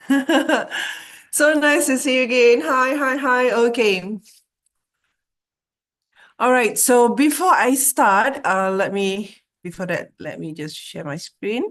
So nice to see you again. Hi, hi, hi. Okay. All right. So before I start, before that, let me just share my screen.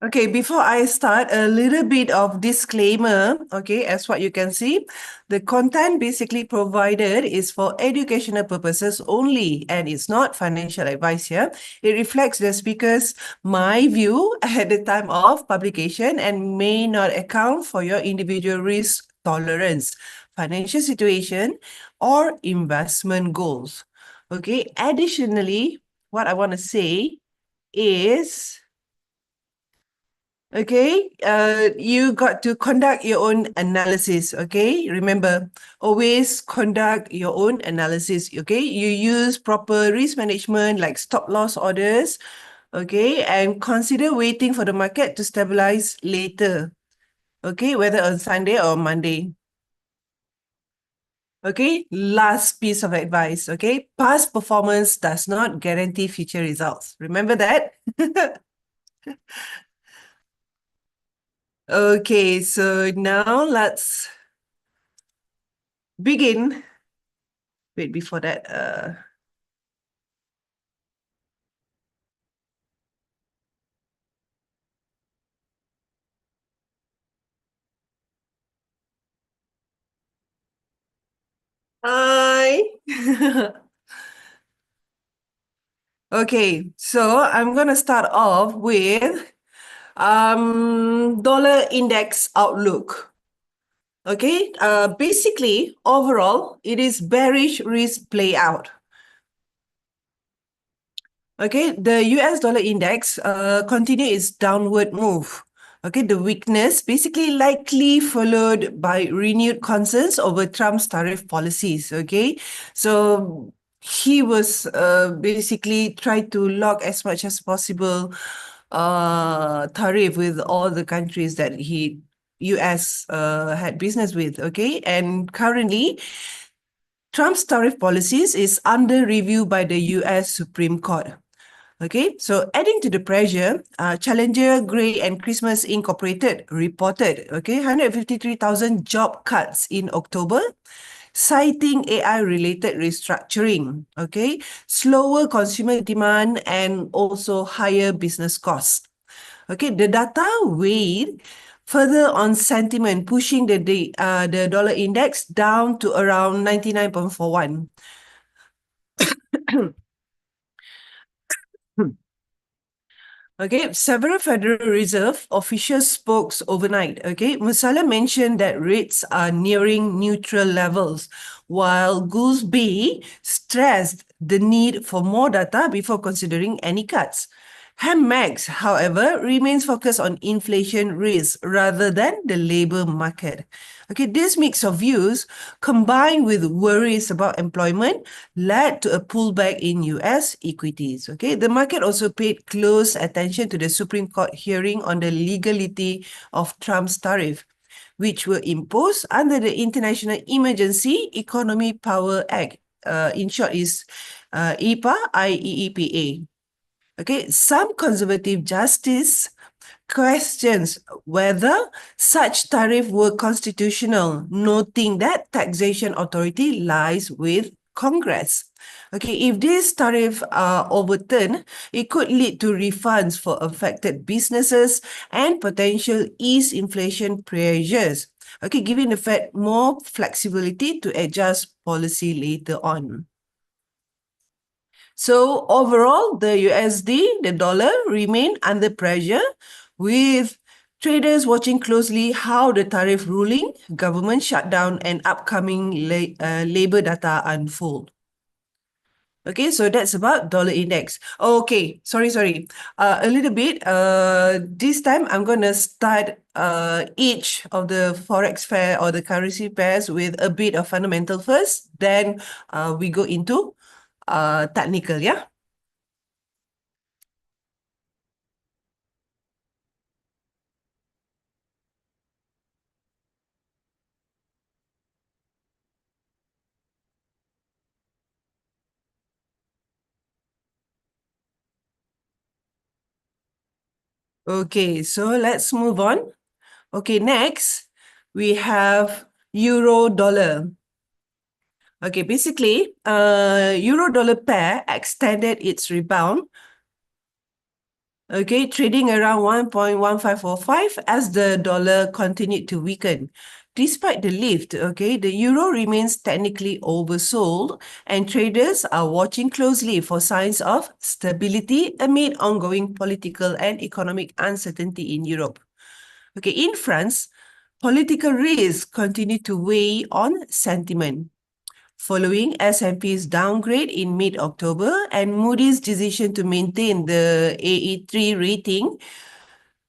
Okay, before I start, a little bit of disclaimer. Okay, as what you can see, the content basically provided is for educational purposes only, and it's not financial advice here. It reflects the speaker's my view at the time of publication and may not account for your individual risk tolerance, financial situation, or investment goals. Okay, additionally, what I want to say is okay, you got to conduct your own analysis. Okay, remember, always conduct your own analysis. Okay, you use proper risk management like stop loss orders. Okay, and consider waiting for the market to stabilize later. Okay, whether on Sunday or Monday. Okay, last piece of advice. Okay, past performance does not guarantee future results. Remember that? Okay, so now let's begin. Wait, before that, hi. Okay, so I'm gonna start off with dollar index outlook. Okay, basically overall it is bearish risk play out. Okay, the US dollar index continue its downward move. Okay, the weakness basically likely followed by renewed concerns over Trump's tariff policies. Okay, so he was basically trying to lock as much as possible tariff with all the countries that US had business with. Okay, and currently Trump's tariff policies is under review by the US Supreme Court. Okay, so adding to the pressure, Challenger, Gray, and Christmas Incorporated reported, 153,000 job cuts in October, citing AI-related restructuring, slower consumer demand, and also higher business costs. Okay, the data weighed further on sentiment, pushing the dollar index down to around 99.41. Okay, several Federal Reserve officials spoke overnight. Okay, Musala mentioned that rates are nearing neutral levels, while Goolsbee stressed the need for more data before considering any cuts. Max, however, remains focused on inflation risk rather than the labor market. Okay, this mix of views, combined with worries about employment, led to a pullback in US equities. Okay, the market also paid close attention to the Supreme Court hearing on the legality of Trump's tariff, which were imposed under the International Emergency Economy Power Act. In short, is EPA, IEEPA. Okay, some conservative justice questions whether such tariff were constitutional, noting that taxation authority lies with Congress. Okay, if this tariff are overturned, it could lead to refunds for affected businesses and potential ease inflation pressures. Okay, giving the Fed more flexibility to adjust policy later on. So overall, the USD, the dollar, remain under pressure with traders watching closely how the tariff ruling, government shutdown, and upcoming labor data unfold. Okay, so that's about dollar index. Okay, sorry. A little bit. This time I'm gonna start each of the forex pair or the currency pairs with a bit of fundamental first. Then we go into technical. Yeah. Okay, so let's move on. Okay, next we have euro dollar. Okay, basically, euro dollar pair extended its rebound. Okay, trading around 1.1545 as the dollar continued to weaken. Despite the lift, okay, the euro remains technically oversold and traders are watching closely for signs of stability amid ongoing political and economic uncertainty in Europe. Okay, in France, political risks continue to weigh on sentiment. Following S&P's downgrade in mid-October and Moody's decision to maintain the AE3 rating,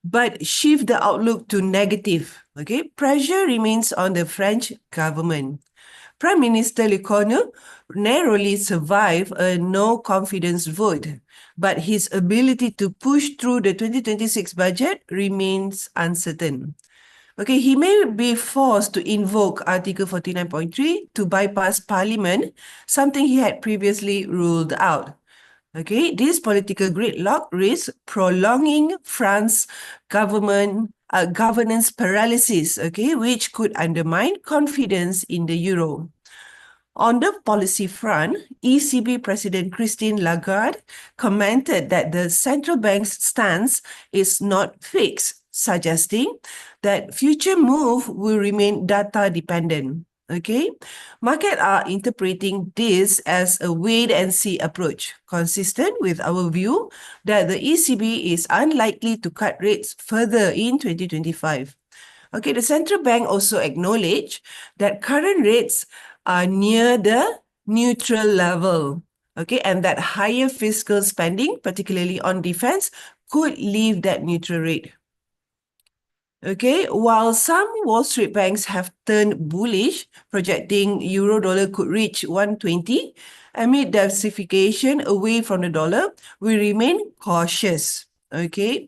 but shift the outlook to negative. Okay, pressure remains on the French government. Prime Minister Le Cornu narrowly survived a no confidence vote, but his ability to push through the 2026 budget remains uncertain. Okay, he may be forced to invoke Article 49.3 to bypass Parliament, something he had previously ruled out. Okay, this political gridlock risks prolonging France's governance paralysis, okay, which could undermine confidence in the euro. On the policy front, ECB President Christine Lagarde commented that the central bank's stance is not fixed, suggesting that future move will remain data dependent. Okay, market are interpreting this as a wait and see approach, consistent with our view that the ECB is unlikely to cut rates further in 2025. Okay, the central bank also acknowledged that current rates are near the neutral level. Okay, and that higher fiscal spending, particularly on defense, could leave that neutral rate. Okay, while some Wall Street banks have turned bullish, projecting euro dollar could reach 120, amid diversification away from the dollar, we remain cautious. Okay,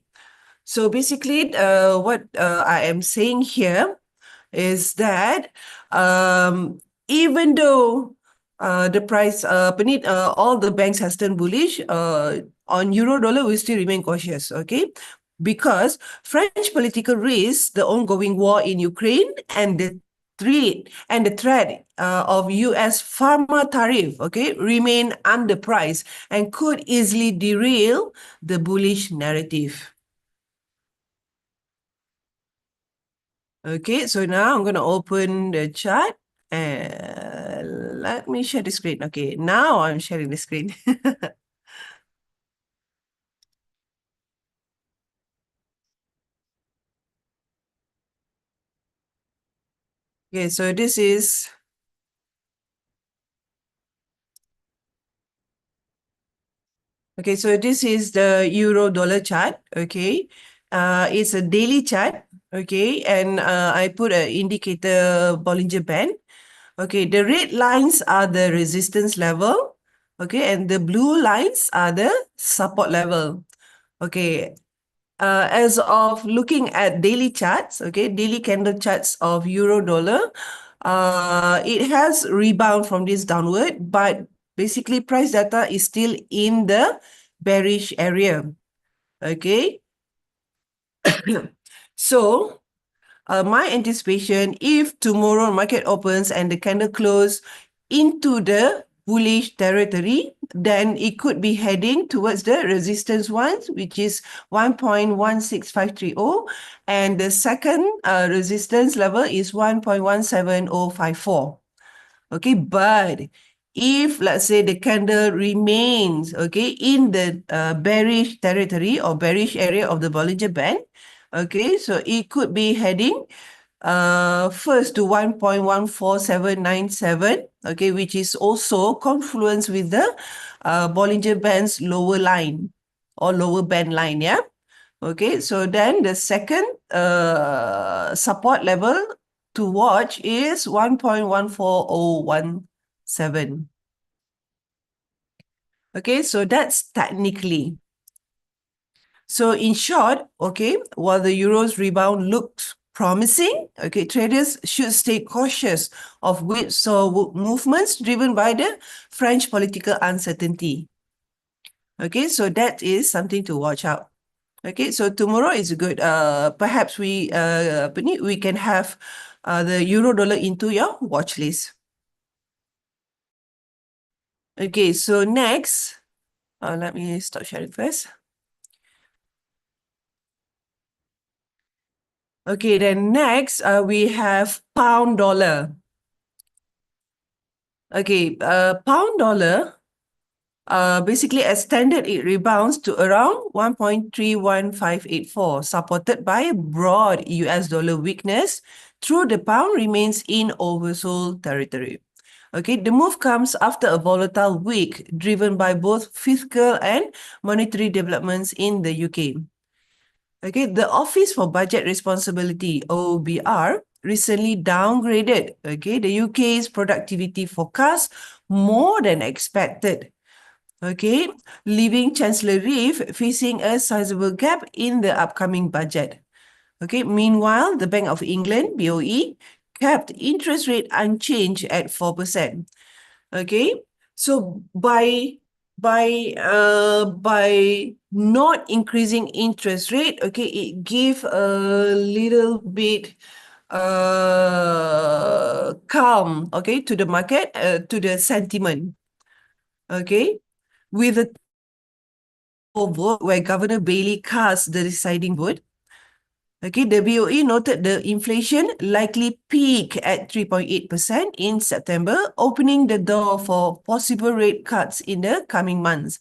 so basically, what I am saying here is that even though the price, all the banks has turned bullish, on euro dollar, we still remain cautious, okay? Because French political risks, the ongoing war in Ukraine, and the threat of US pharma tariff, okay, remain underpriced and could easily derail the bullish narrative. Okay, so now I'm going to open the chart and let me share the screen. Okay, now I'm sharing the screen. Okay, so this is the euro dollar chart. Okay, it's a daily chart. Okay, and I put an indicator Bollinger Band. Okay, the red lines are the resistance level. Okay, and the blue lines are the support level. Okay, as of looking at daily charts, okay, daily candle charts of euro dollar, it has rebound from this downward, but basically price data is still in the bearish area. Okay. So my anticipation, if tomorrow market opens and the candle close into the bullish territory, then it could be heading towards the resistance ones, which is 1.16530, and the second resistance level is 1.17054. Okay, but if let's say the candle remains okay in the bearish territory or bearish area of the Bollinger Band, okay, so it could be heading first to 1.14797, okay, which is also confluence with the Bollinger Band's lower line or lower band line, yeah. Okay, so then the second support level to watch is 1.14017. Okay, so that's technically. So in short, okay, while the euro's rebound looks promising, okay, traders should stay cautious of whipsaw movements driven by the French political uncertainty. Okay, so that is something to watch out. Okay, so tomorrow is good. Perhaps we can have the euro dollar into your watch list. Okay, so next, let me stop sharing first. Okay, then next, we have pound dollar. Okay, pound dollar, basically extended it rebounds to around 1.31584, supported by broad US dollar weakness, through the pound remains in oversold territory. Okay, the move comes after a volatile week driven by both fiscal and monetary developments in the UK. Okay, the Office for Budget Responsibility, OBR, recently downgraded, the UK's productivity forecast more than expected. Okay, leaving Chancellor Reeve facing a sizable gap in the upcoming budget. Okay, meanwhile, the Bank of England, BOE, kept interest rate unchanged at 4%. Okay, so by not increasing interest rate, okay, it gave a little bit calm, okay, to the market, to the sentiment. Okay, with a vote where Governor Bailey cast the deciding vote. Okay, the BOE noted the inflation likely peak at 3.8% in September, opening the door for possible rate cuts in the coming months.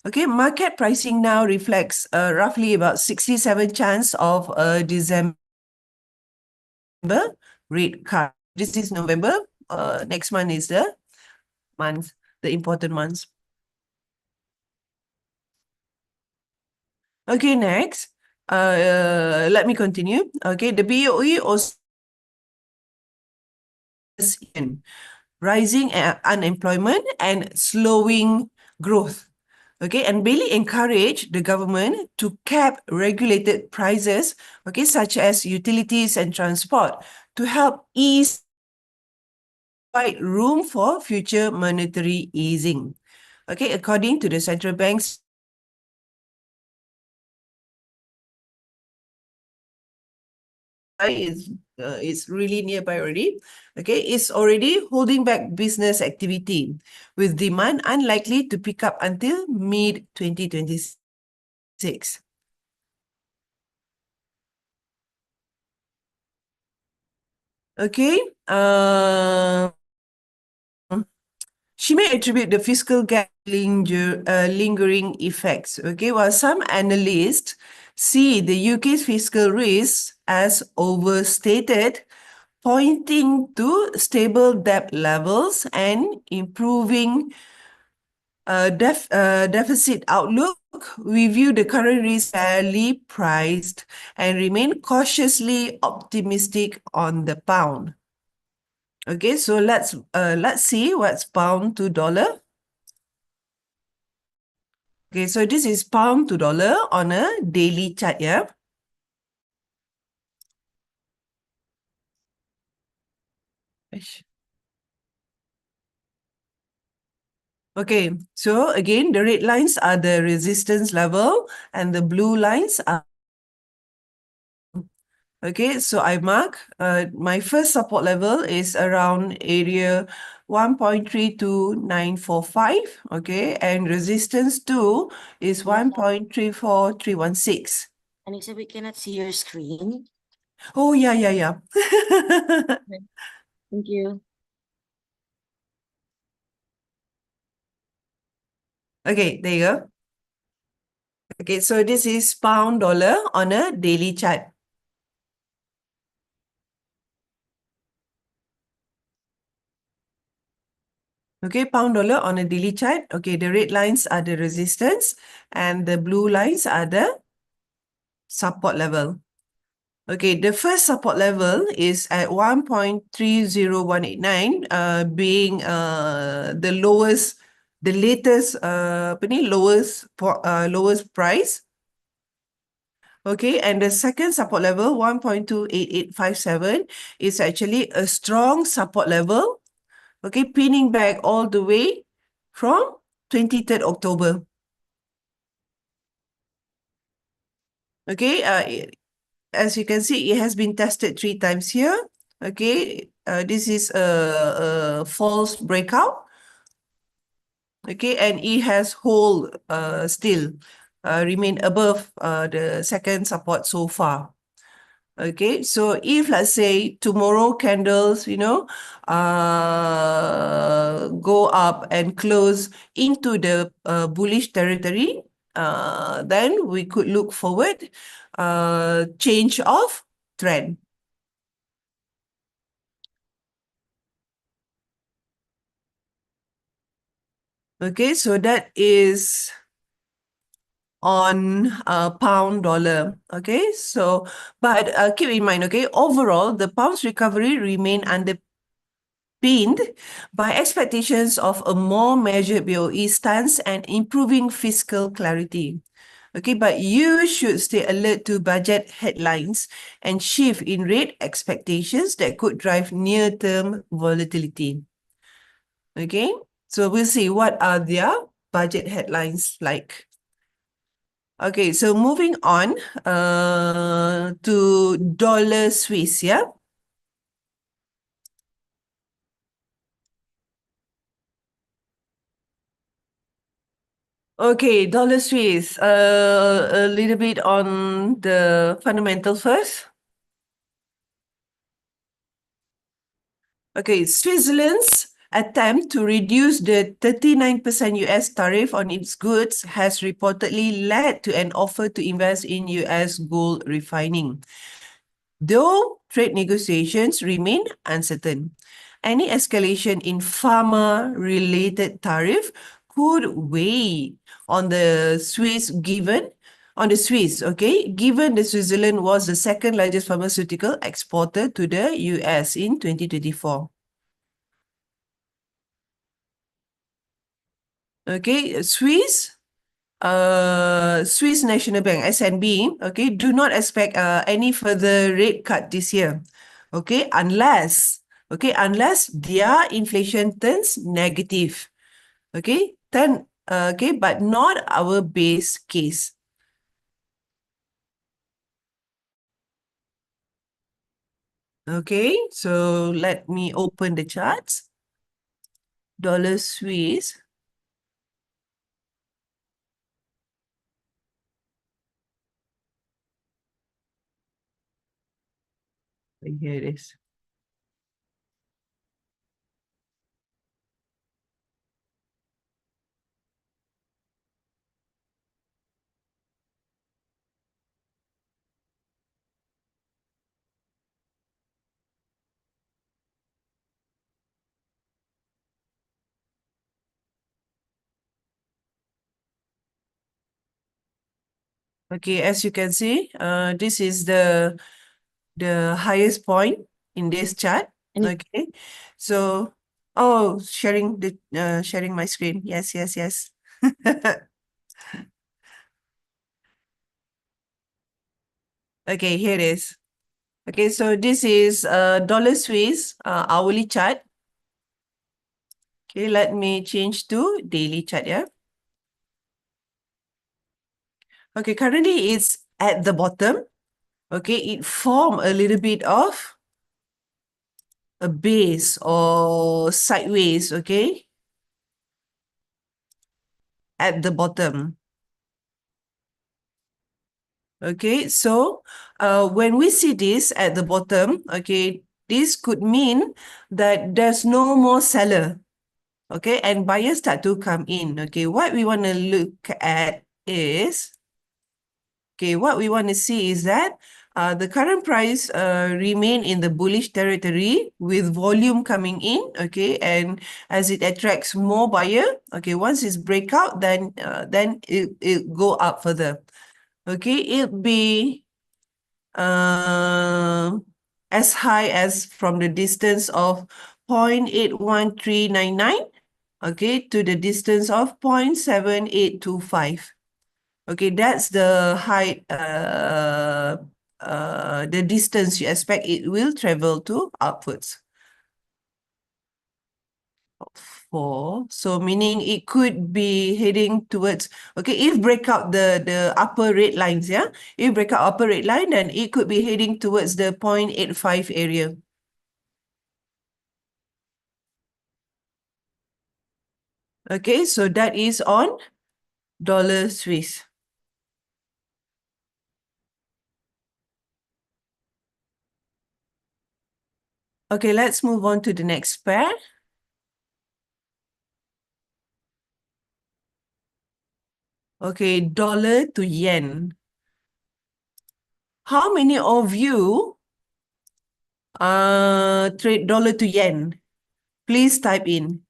Okay, market pricing now reflects roughly about 67 chance of a December rate cut. This is November. Next month is the important months. Okay, next. Let me continue. Okay, the BOE also rising unemployment and slowing growth. Okay, and Bailey encouraged the government to cap regulated prices, okay, such as utilities and transport, to help ease room for future monetary easing. Okay, according to the central bank's is really nearby already. Okay, it's already holding back business activity, with demand unlikely to pick up until mid 2026. Okay, she may attribute the fiscal gap lingering effects. Okay, while some analysts see the UK's fiscal risks as overstated, pointing to stable debt levels and improving deficit outlook, we view the current risk fairly priced and remain cautiously optimistic on the pound. Okay, so let's see what's pound to dollar. Okay, so this is pound to dollar on a daily chart, yeah. Okay, so again, the red lines are the resistance level and the blue lines are. Okay, so I mark my first support level is around area 1.32945. Okay, and resistance 2 is 1.34316. Anisah, we cannot see your screen. Oh, yeah. Thank you. Okay, there you go. Okay, so this is pound dollar on a daily chart. Okay, pound dollar on a daily chart. Okay, the red lines are the resistance and the blue lines are the support level. Okay, the first support level is at 1.30189, being the latest lowest price. Okay, and the second support level, 1.28857, is actually a strong support level. Okay, pinning back all the way from 23rd October. Okay, as you can see, it has been tested 3 times here. Okay, this is a false breakout. Okay, and it has hold still remain above the second support so far. Okay, so if let's say tomorrow candles, go up and close into the bullish territory, then we could look forward change of trend. Okay, so that is on pound dollar. Okay, so but keep in mind, okay, overall the pound's recovery remain underpinned by expectations of a more measured BOE stance and improving fiscal clarity. Okay, but you should stay alert to budget headlines and shift in rate expectations that could drive near-term volatility. Okay, so we'll see what are their budget headlines like. Okay, so moving on to dollar Swiss, yeah? Okay, dollar Swiss, a little bit on the fundamentals first. Okay, Switzerland's attempt to reduce the 39% US tariff on its goods has reportedly led to an offer to invest in US gold refining. Though trade negotiations remain uncertain, any escalation in pharma-related tariff could weigh on the Swiss, okay, given the Switzerland was the second largest pharmaceutical exporter to the US in 2024. Okay, Swiss National Bank, SNB, okay, do not expect any further rate cut this year, unless their inflation turns negative, but not our base case. Okay, so let me open the charts. Dollar Swiss. Here it is. Okay, as you can see, this is the highest point in this chart. Okay, so sharing my screen. Yes. Okay, here it is. Okay, so this is dollar Swiss hourly chart. Okay, let me change to daily chart. Yeah. Okay, currently it's at the bottom. Okay, it formed a little bit of a base or sideways. Okay, at the bottom. Okay, so when we see this at the bottom, okay, this could mean that there's no more seller, okay, and buyers start to come in. Okay, what we want to look at is, okay, what we want to see is that the current price remain in the bullish territory with volume coming in, okay, and as it attracts more buyer, okay, once it's breakout, then it go up further. Okay, it'll be as high as from the distance of 0.81399, okay, to the distance of 0.7825. Okay, that's the height, the distance you expect it will travel to upwards. 4. So meaning it could be heading towards, okay, if break out the upper red lines, yeah? If break out upper red line, then it could be heading towards the 0.85 area. Okay, so that is on dollar Swiss. Okay, let's move on to the next pair. Okay, dollar to yen. How many of you trade dollar to yen? Please type in.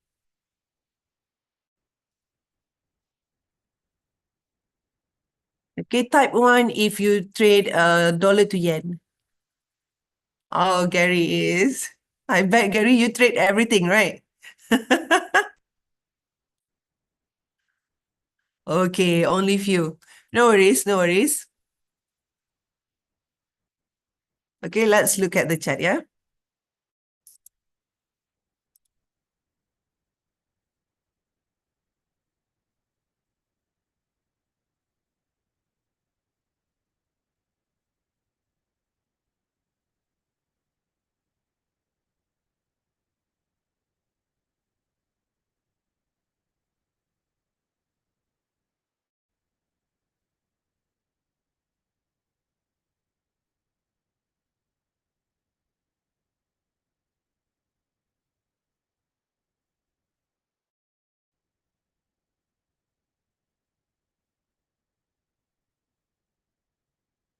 Okay, type 1 if you trade dollar to yen. Oh, Gary is. I bet, Gary, you trade everything, right? Okay, only few. No worries, no worries. Okay, let's look at the chart, yeah?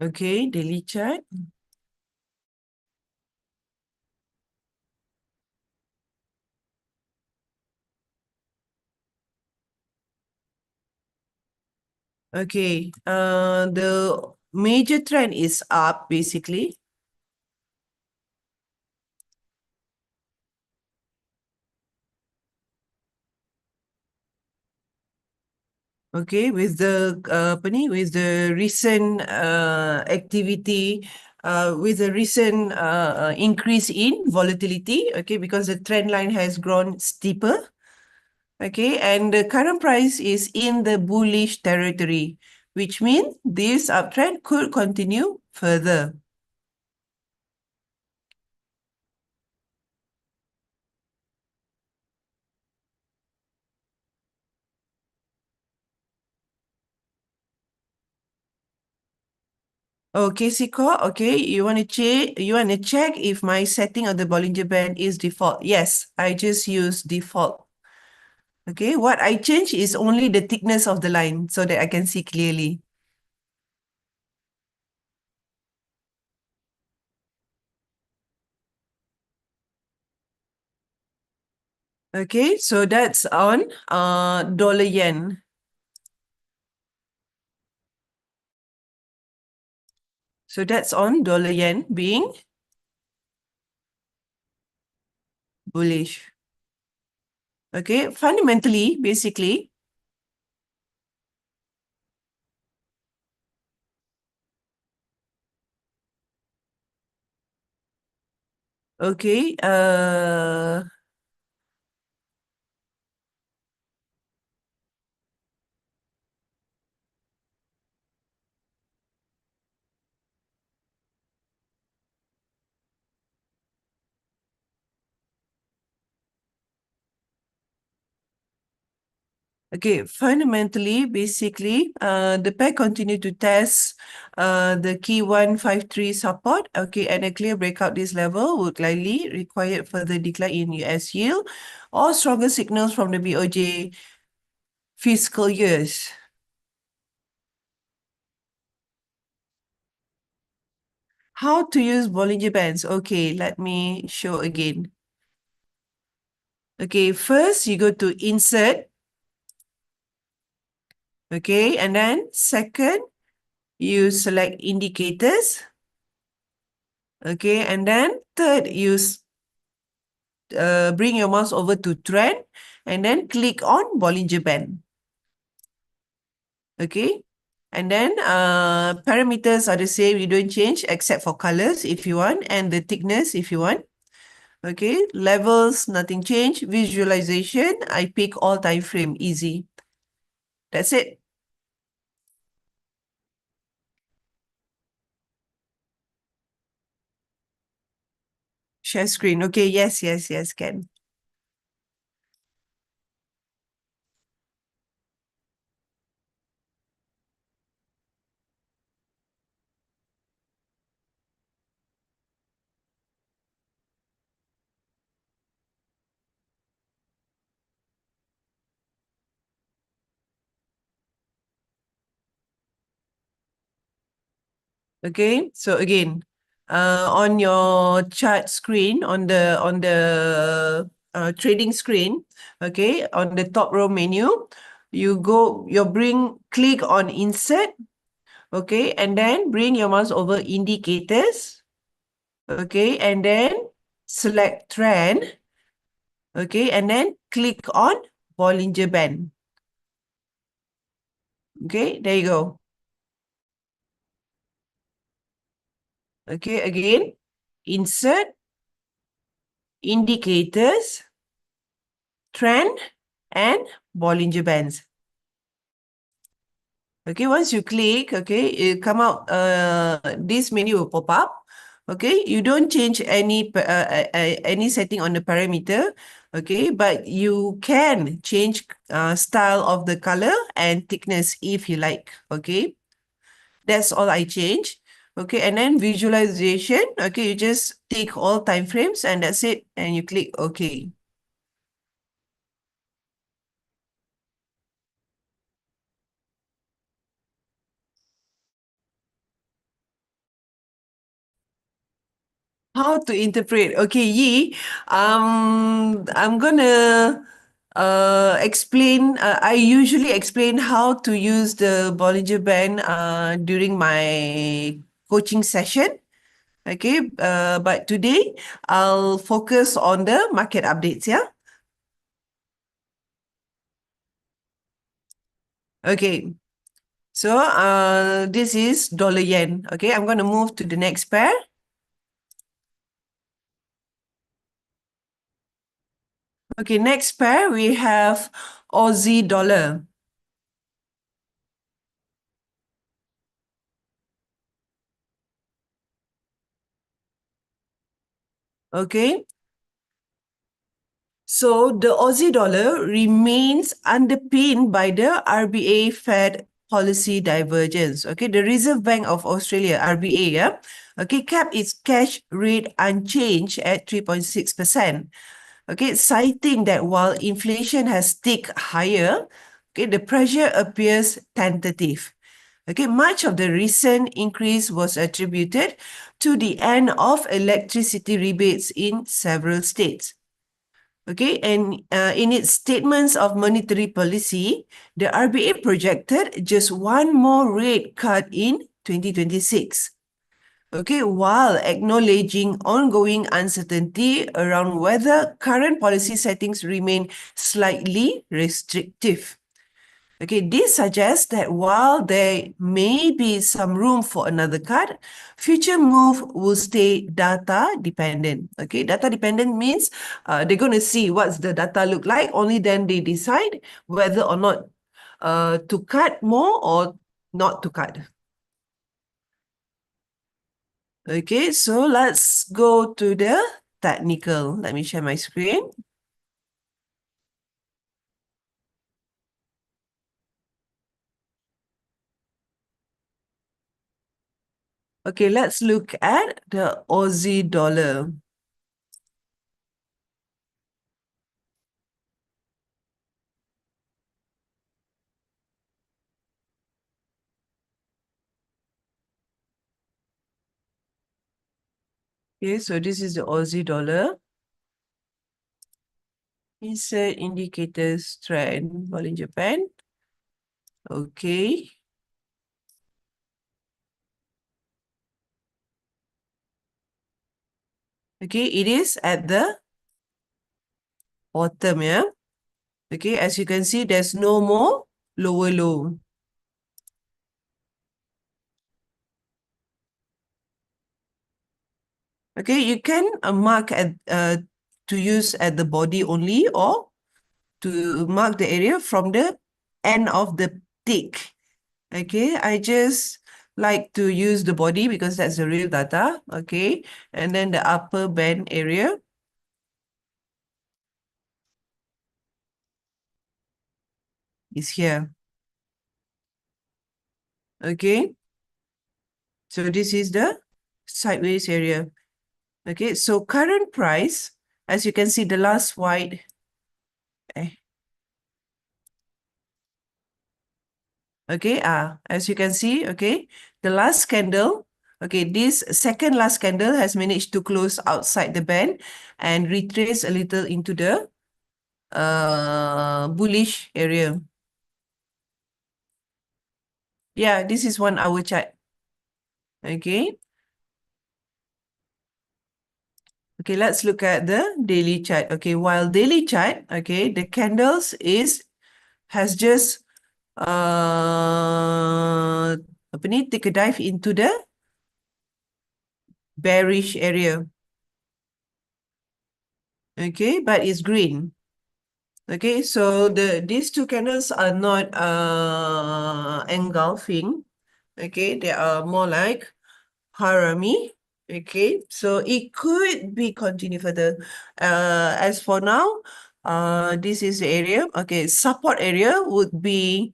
Okay, daily chart. Okay, the major trend is up, basically. Okay, with the with the recent activity, with the recent increase in volatility, okay, because the trend line has grown steeper, okay, and the current price is in the bullish territory, which means this uptrend could continue further. Okay, Siko, okay, you want to check if my setting of the Bollinger Band is default. Yes, I just use default. Okay, what I change is only the thickness of the line so that I can see clearly. Okay, so that's on dollar yen. So that's on dollar yen being bullish. Okay, fundamentally, basically, okay, okay, fundamentally, basically, the pair continue to test the key 153 support, okay, and a clear breakout this level would likely require further decline in US yield or stronger signals from the BOJ fiscal years. How to use Bollinger Bands? Okay, let me show again. Okay, first you go to Insert. Okay, and then second, you select Indicators. Okay, and then third, you bring your mouse over to Trend and then click on Bollinger Band. Okay, and then parameters are the same. You don't change except for colors if you want and the thickness if you want. Okay, levels, nothing changed. Visualization, I pick all time frame, easy. That's it. Share screen. Okay, yes, can. Okay, so again, on your chart screen, on the trading screen, okay, on the top row menu, click on insert, okay, and then bring your mouse over indicators, okay, and then select trend, okay, and then click on Bollinger Band. Okay, there you go. Okay, again, insert, indicators, trend, and Bollinger Bands. Okay, once you click, okay, it come out, this menu will pop up. Okay, you don't change any setting on the parameter, okay, but you can change style of the color and thickness if you like, okay. That's all I change. Okay, and then visualization, okay, you just tick all time frames and that's it, and you click OK. How to interpret? Okay, Yi, I'm gonna explain. I usually explain how to use the Bollinger Band during my coaching session. Okay, but today I'll focus on the market updates. Yeah. Okay. So this is dollar yen. Okay, I'm gonna move to the next pair. Okay, next pair we have Aussie dollar. Okay, so the Aussie dollar remains underpinned by the RBA Fed policy divergence. Okay, the Reserve Bank of Australia, RBA, yeah, okay, kept its cash rate unchanged at 3.6%. Okay, citing that while inflation has ticked higher, okay, the pressure appears tentative. Okay, much of the recent increase was attributed to the end of electricity rebates in several states. Okay, and in its statements of monetary policy, the RBA projected just one more rate cut in 2026. Okay, while acknowledging ongoing uncertainty around whether current policy settings remain slightly restrictive. Okay, this suggests that while there may be some room for another cut, future move will stay data dependent. Okay, data dependent means they're going to see what's the data look like. Only then they decide whether or not to cut more or not to cut. Okay, so let's go to the technical. Let me share my screen. Okay, let's look at the Aussie dollar. Okay, so this is the Aussie dollar. Insert indicators trend while in Japan. Okay. Okay, it is at the bottom, yeah. Okay, as you can see, there's no more lower low. Okay, you can mark at to use at the body only or to mark the area from the end of the tick. Okay, I just like to use the body because that's the real data. Okay, and then the upper band area is here. Okay, so this is the sideways area. Okay, so current price, as you can see, the last white. Okay, as you can see, okay, the last candle, okay, this second last candle has managed to close outside the band and retrace a little into the bullish area. Yeah, this is 1 hour chart. Okay. Okay, let's look at the daily chart. Okay, while daily chart, okay, the candles has just take a dive into the bearish area. Okay, but it's green. Okay, so these two candles are not engulfing. Okay, they are more like harami. Okay, so it could be continue further. As for now, this is the area. Okay, support area would be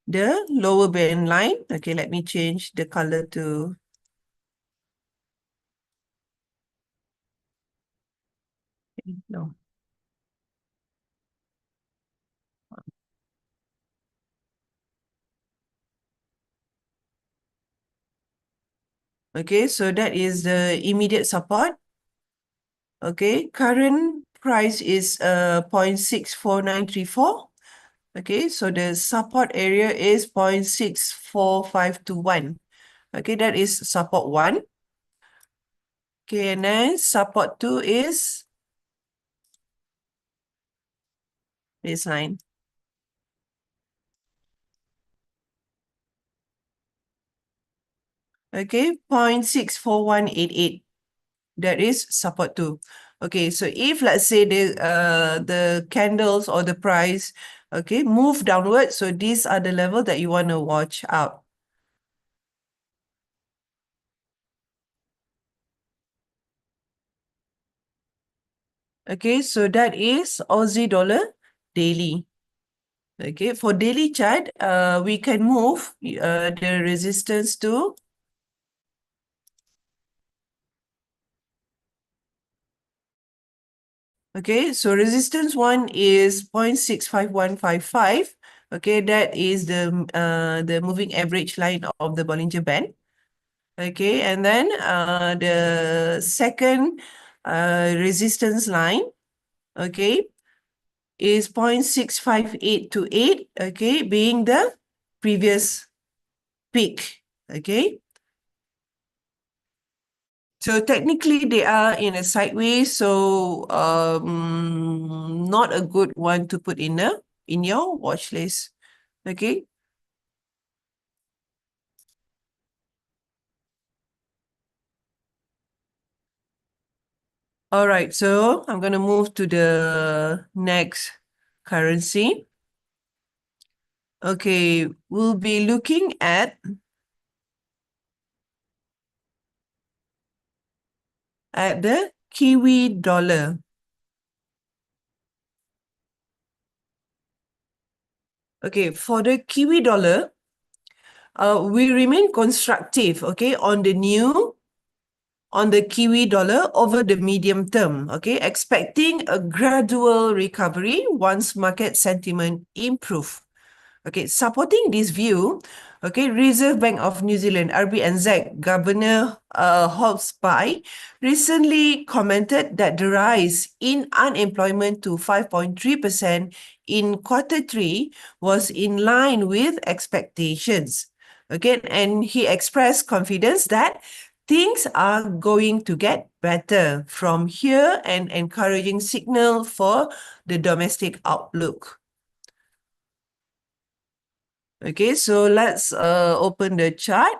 the lower band line. Okay, let me change the color to no. Okay, so that is the immediate support. Okay, current price is 0.64934. Okay, so the support area is 0.64521. Okay, that is support 1. Okay, and then support 2 is baseline. Okay, 0.64188. That is support 2. Okay, so if let's say the candles or the price, okay, move downward, so these are the level that you want to watch out. Okay, so that is Aussie dollar daily. Okay, for daily chart, we can move the resistance to okay, so resistance 1 is 0.65155. Okay, that is the moving average line of the Bollinger Band. Okay, and then the second resistance line, okay, is 0.65828, okay, being the previous peak, okay. So technically they are in a sideways, so not a good one to put in your watch list, okay. All right, so I'm going to move to the next currency. Okay, we'll be looking at the Kiwi dollar. Okay, for the Kiwi dollar, we remain constructive, okay, on the Kiwi dollar over the medium term, okay, expecting a gradual recovery once market sentiment improve. Okay, supporting this view, okay, Reserve Bank of New Zealand, RBNZ, Governor Hobbs-Bye, recently commented that the rise in unemployment to 5.3% in Q3 was in line with expectations. Okay, and he expressed confidence that things are going to get better from here, and encouraging signal for the domestic outlook. Okay, so let's open the chart.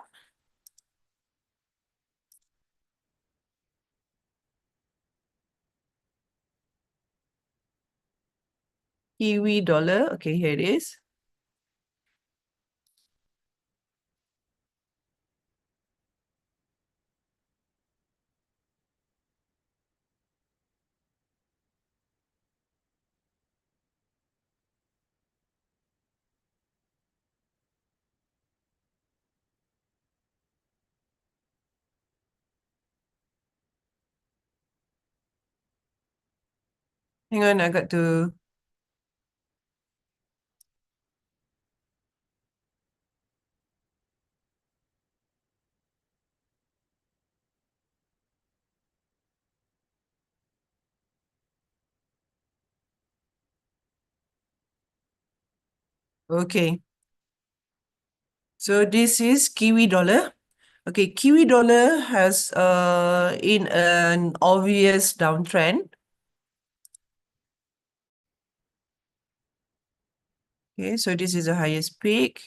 Kiwi dollar. Okay, here it is. Hang on, I got to. Okay. So this is Kiwi dollar. Okay, Kiwi dollar has in an obvious downtrend. Okay, so this is the highest peak.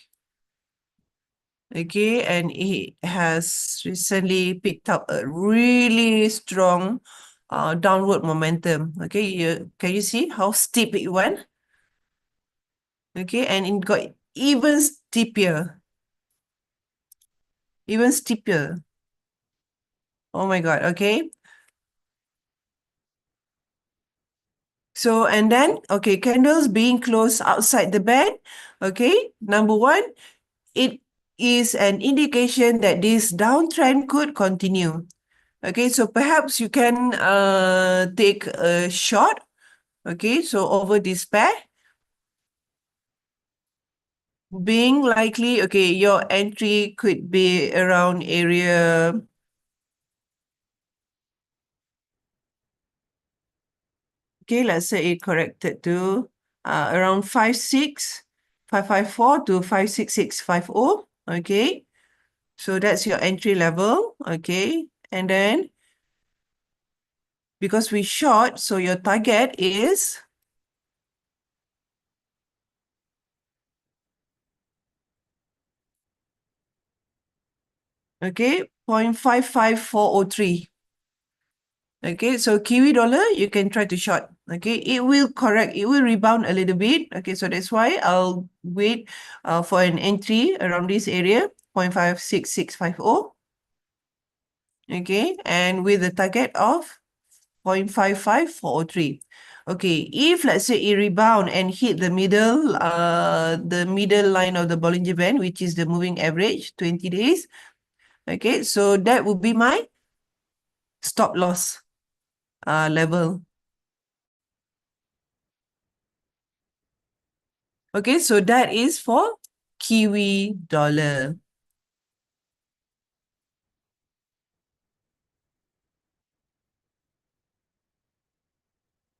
Okay, and it has recently picked up a really strong downward momentum. Okay, can you see how steep it went? Okay, and it got even steeper. Even steeper. Oh my God, okay. So, and then, okay, candles being closed outside the band. Okay, number one, it is an indication that this downtrend could continue. Okay, so perhaps you can take a shot. Okay, so over this pair, being likely, okay, your entry could be around area. Okay, let's say it corrected to around 56554 to 56650. Okay, so that's your entry level. Okay, and then because we short, so your target is okay 0.55403. Okay, so Kiwi dollar, you can try to short. Okay, it will correct, it will rebound a little bit. Okay, so that's why I'll wait for an entry around this area, 0.56650. Okay, and with a target of 0.55403. Okay, if let's say it rebound and hit the middle line of the Bollinger Band, which is the moving average, 20 days. Okay, so that would be my stop loss level. Okay, so that is for Kiwi dollar.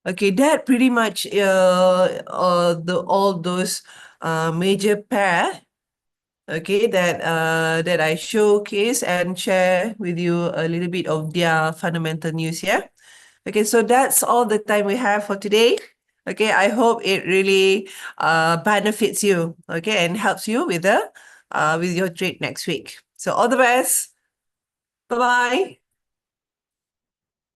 Okay, that pretty much all those major pair. Okay, that I showcase and share with you a little bit of their fundamental news here. Okay, so that's all the time we have for today. Okay, I hope it really benefits you. Okay, and helps you with your trade next week. So all the best. Bye bye.